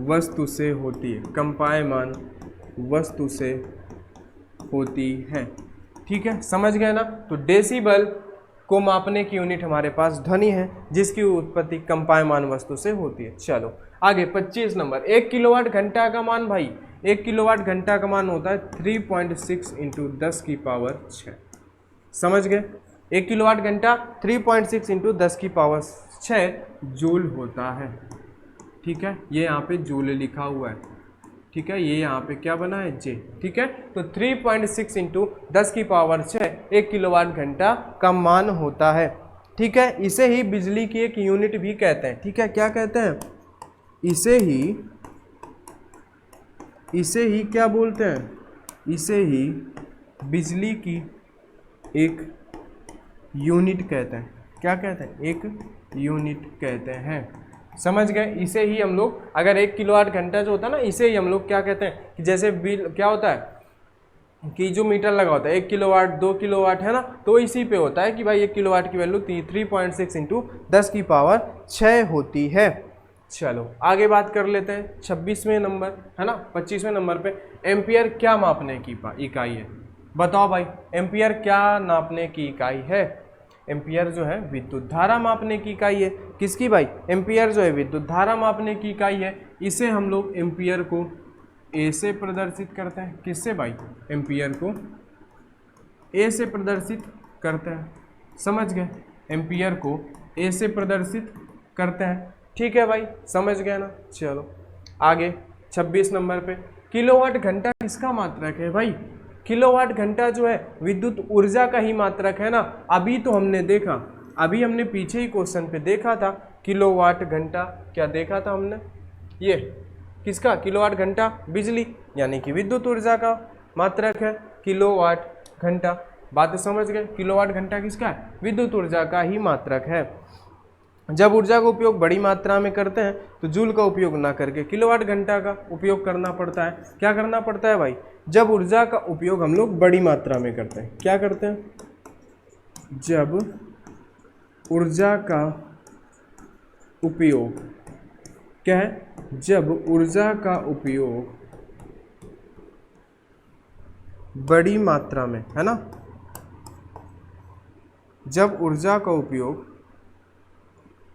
वस्तु से होती है, कंपायमान वस्तु से होती है। ठीक है, समझ गए ना। तो डेसिबल को मापने की यूनिट हमारे पास ध्वनि है, जिसकी उत्पत्ति कंपायमान वस्तु से होती है। चलो आगे 25 नंबर। 1 किलोवाट घंटा का मान भाई, 1 किलोवाट घंटा का मान होता है 3.6 इंटू 10 की पावर 6। समझ गए, 1 किलोवाट घंटा 3.6 इंटू 10 की पावर 6 जूल होता है। ठीक है, ये यहाँ पे जूल लिखा हुआ है। ठीक है, ये यहाँ पे क्या बना है, जे। ठीक है, तो 3.6 इंटू 10 की पावर 6 1 किलोवाट घंटा का मान होता है। ठीक है, इसे ही बिजली की एक यूनिट भी कहते हैं। ठीक है, क्या कहते हैं, इसे ही क्या बोलते हैं, इसे ही बिजली की एक यूनिट कहते हैं। क्या कहते हैं, एक यूनिट कहते हैं। समझ गए, इसे ही हम लोग, अगर 1 किलोवाट घंटा जो होता है ना, इसे ही हम लोग क्या कहते हैं, कि जैसे बिल क्या होता है कि जो मीटर लगा होता है 1 किलोवाट 2 किलोवाट है ना, तो इसी पे होता है कि भाई 1 किलोवाट की वैल्यू 3.6 इंटू 10 की पावर 6 होती है। चलो आगे बात कर लेते हैं 26वें नंबर है ना, 25वें नंबर पे एम्पियर क्या मापने की इकाई है। बताओ भाई, एम्पियर क्या नापने की इकाई है। एम्पियर जो है विद्युत धारा मापने की इकाई है। किसकी भाई, एम्पियर जो है विद्युत धारा मापने की इकाई है। इसे हम लोग एम्पियर को ए से प्रदर्शित करते हैं। किससे भाई, एम्पियर को ए से प्रदर्शित करते हैं। समझ गए, एम्पियर को ए से प्रदर्शित करते हैं। ठीक है भाई, समझ गए ना। चलो आगे 26 नंबर पे किलोवाट घंटा किसका मात्रक है भाई। किलोवाट घंटा जो है विद्युत ऊर्जा का ही मात्रक है ना। अभी तो हमने देखा अभी हमने पीछे ही क्वेश्चन पे देखा था किलोवाट घंटा, क्या देखा था हमने, ये किसका, किलोवाट घंटा बिजली यानी कि विद्युत ऊर्जा का मात्रक है किलोवाट घंटा। बात समझ गए, किलोवाट घंटा किसका है, विद्युत ऊर्जा का ही मात्रक है। जब ऊर्जा का उपयोग बड़ी मात्रा में करते हैं तो जूल का उपयोग ना करके किलोवाट घंटा का उपयोग करना पड़ता है। क्या करना पड़ता है भाई, जब ऊर्जा का उपयोग हम लोग बड़ी मात्रा में करते हैं, क्या करते हैं, जब ऊर्जा का उपयोग, क्या है, जब ऊर्जा का उपयोग बड़ी मात्रा में, है ना, जब ऊर्जा का उपयोग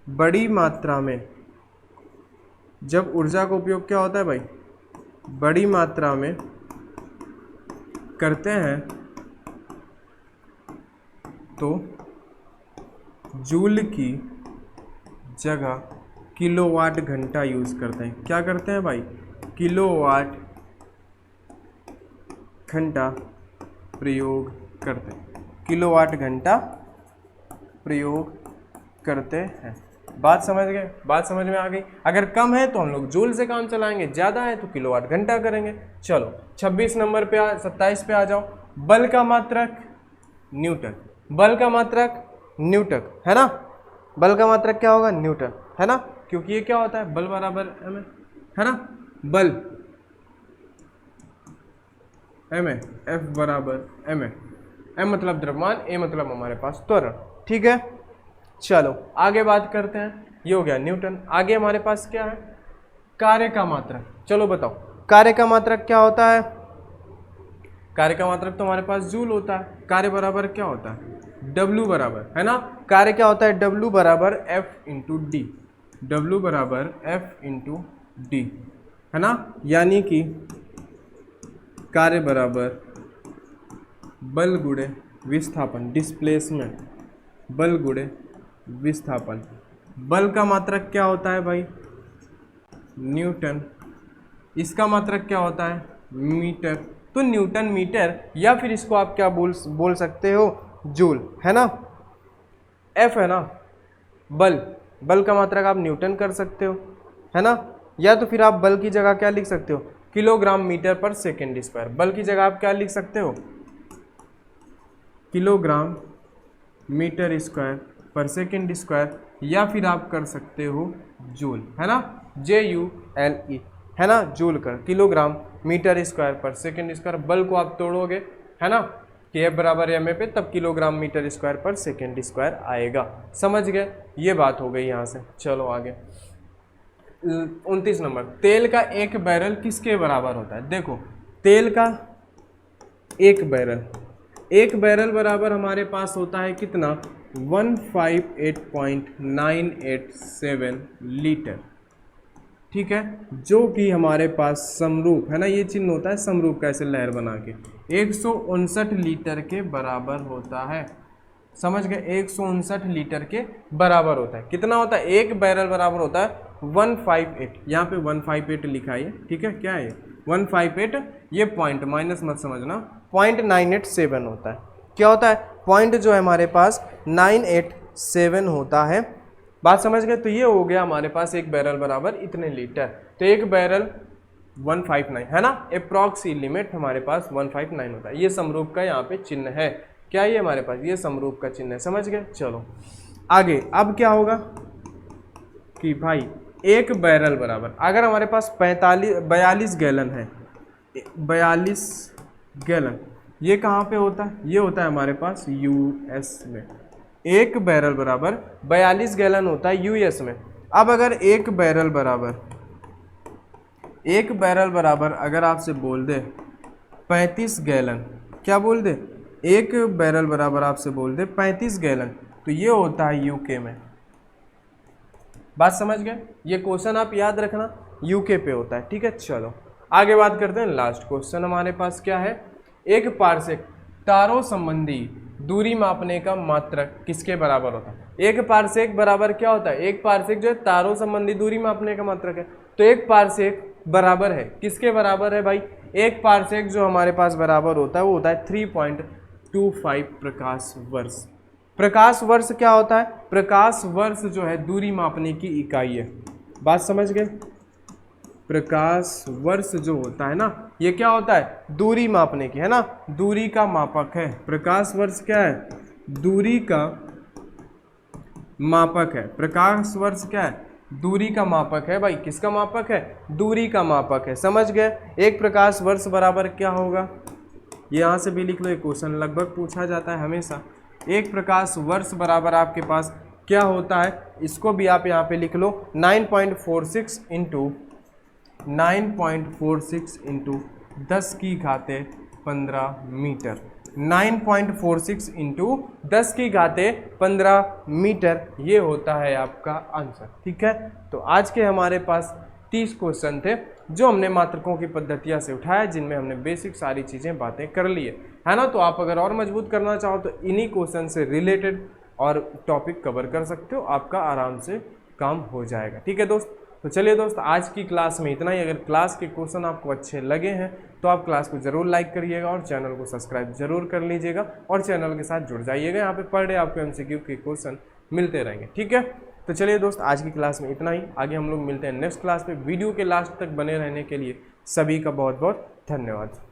बड़ी मात्रा में, जब ऊर्जा का उपयोग क्या होता है भाई, बड़ी मात्रा में करते हैं तो जूल की जगह किलोवाट घंटा यूज करते हैं। क्या करते हैं भाई, किलोवाट घंटा प्रयोग करते हैं, किलोवाट घंटा प्रयोग करते हैं। बात समझ गए, बात समझ में आ गई। अगर कम है तो हम लोग जूल से काम चलाएंगे, ज़्यादा है तो किलोवाट घंटा करेंगे। चलो 26 नंबर पे 27 पे आ जाओ। बल का मात्रक न्यूटन, बल का मात्रक न्यूटन, है ना, बल का मात्रक क्या होगा, न्यूटन, है ना, क्योंकि ये क्या होता है, बल बराबर एम है ना, बल एम ए, एफ बराबर एम ए, एम मतलब द्रव्यमान, ए मतलब हमारे पास त्वरण, ठीक है। चलो आगे बात करते हैं, ये हो गया न्यूटन। आगे हमारे पास क्या है, कार्य का मात्रक। चलो बताओ कार्य का मात्रक क्या होता है, कार्य का मात्रक तो हमारे पास जूल होता है। कार्य बराबर क्या होता है, W बराबर, है ना, कार्य क्या होता है, W बराबर F इंटू डी, W बराबर F इंटू डी, है ना, यानी कि कार्य बराबर बल गुणे विस्थापन, डिस्प्लेसमेंट, बल गुणे विस्थापन। बल का मात्रक क्या होता है भाई, न्यूटन, इसका मात्रक क्या होता है, मीटर, तो न्यूटन मीटर, या फिर इसको आप क्या बोल सकते हो, जूल, है ना। एफ है ना बल, बल का मात्रक आप न्यूटन कर सकते हो, है ना, या तो फिर आप बल की जगह क्या लिख सकते हो, किलोग्राम मीटर पर सेकेंड स्क्वायर। बल की जगह आप क्या लिख सकते हो, किलोग्राम मीटर स्क्वायर पर सेकेंड स्क्वायर, या फिर आप कर सकते हो जूल, है ना, JULE, है ना, जूल कर, किलोग्राम मीटर स्क्वायर पर सेकेंड स्क्वायर। बल को आप तोड़ोगे, है ना, कि F बराबर ma पे, तब किलोग्राम मीटर स्क्वायर पर सेकेंड स्क्वायर आएगा। समझ गए, ये बात हो गई यहाँ से। चलो आगे 29 नंबर, तेल का एक बैरल किसके बराबर होता है। देखो तेल का एक बैरल बराबर हमारे पास होता है कितना, 158.987 लीटर, ठीक है, जो कि हमारे पास समरूप, है ना, ये चिन्ह होता है समरूप का, ऐसे लहर बना के 159 लीटर के बराबर होता है। समझ गए, 159 लीटर के बराबर होता है। कितना होता है, एक बैरल बराबर होता है 158, यहाँ पे 158 लिखा है, ठीक है, क्या है 158, ये पॉइंट माइनस मत समझना, 0.987 होता है। क्या होता है, पॉइंट जो है हमारे पास 987 होता है। बात समझ गए, तो ये हो गया हमारे पास एक बैरल बराबर इतने लीटर। तो एक बैरल 159, है ना, अप्रॉक्स लिमिट हमारे पास 159 होता है। ये समरूप का यहाँ पे चिन्ह है, क्या ये हमारे पास, ये समरूप का चिन्ह है। समझ गए, चलो आगे। अब क्या होगा कि भाई एक बैरल बराबर, अगर हमारे पास 42 गैलन है, 42 गैलन, ये कहाँ पे होता है, ये होता है हमारे पास US में। एक बैरल बराबर 42 गैलन होता है US में। अब अगर एक बैरल बराबर अगर आपसे बोल दे 35 गैलन, क्या बोल दे, एक बैरल बराबर आपसे बोल दे 35 गैलन, तो ये होता है UK में। बात समझ गए, ये क्वेश्चन आप याद रखना, UK पे होता है, ठीक है। चलो आगे बात करते हैं, लास्ट क्वेश्चन हमारे पास क्या है, एक पारसेक तारों संबंधी दूरी मापने का मात्रक किसके बराबर होता है। एक पारसेक बराबर क्या होता है, एक पारसेक जो है तारों संबंधी दूरी मापने का मात्रक है। तो एक पारसेक बराबर है किसके बराबर है भाई, एक पारसेक जो हमारे पास बराबर होता है वो होता है 3.25 प्रकाश वर्ष। प्रकाश वर्ष क्या होता है? प्रकाश वर्ष जो है दूरी मापने की इकाई है। बात समझ गए? प्रकाश वर्ष जो होता है ना, ये क्या होता है? दूरी मापने की, है ना, दूरी का मापक है। प्रकाश वर्ष क्या है? दूरी का मापक है। प्रकाश वर्ष क्या है? दूरी का मापक है भाई। किसका मापक है? दूरी का मापक है। समझ गए? एक प्रकाश वर्ष बराबर क्या होगा? ये यहाँ से भी लिख लो, एक क्वेश्चन लगभग पूछा जाता है हमेशा। एक प्रकाश वर्ष बराबर आपके पास क्या होता है? इसको भी आप यहाँ पे लिख लो, 9.46 इंटू 10⁻15 मीटर। 9.46 इंटू 10⁻15 मीटर, ये होता है आपका आंसर। ठीक है, तो आज के हमारे पास 30 क्वेश्चन थे जो हमने मात्रकों की पद्धतियां से उठाया, जिनमें हमने बेसिक सारी चीज़ें बातें कर ली है ना। तो आप अगर और मजबूत करना चाहो तो इन्हीं क्वेश्चन से रिलेटेड और टॉपिक कवर कर सकते हो, आपका आराम से काम हो जाएगा। ठीक है दोस्त, तो चलिए दोस्त, आज की क्लास में इतना ही। अगर क्लास के क्वेश्चन आपको अच्छे लगे हैं तो आप क्लास को ज़रूर लाइक करिएगा और चैनल को सब्सक्राइब जरूर कर लीजिएगा और चैनल के साथ जुड़ जाइएगा। यहाँ पे पर डे आपको MCQ के क्वेश्चन मिलते रहेंगे। ठीक है, तो चलिए दोस्त, आज की क्लास में इतना ही। आगे हम लोग मिलते हैं नेक्स्ट क्लास में। वीडियो के लास्ट तक बने रहने के लिए सभी का बहुत बहुत धन्यवाद।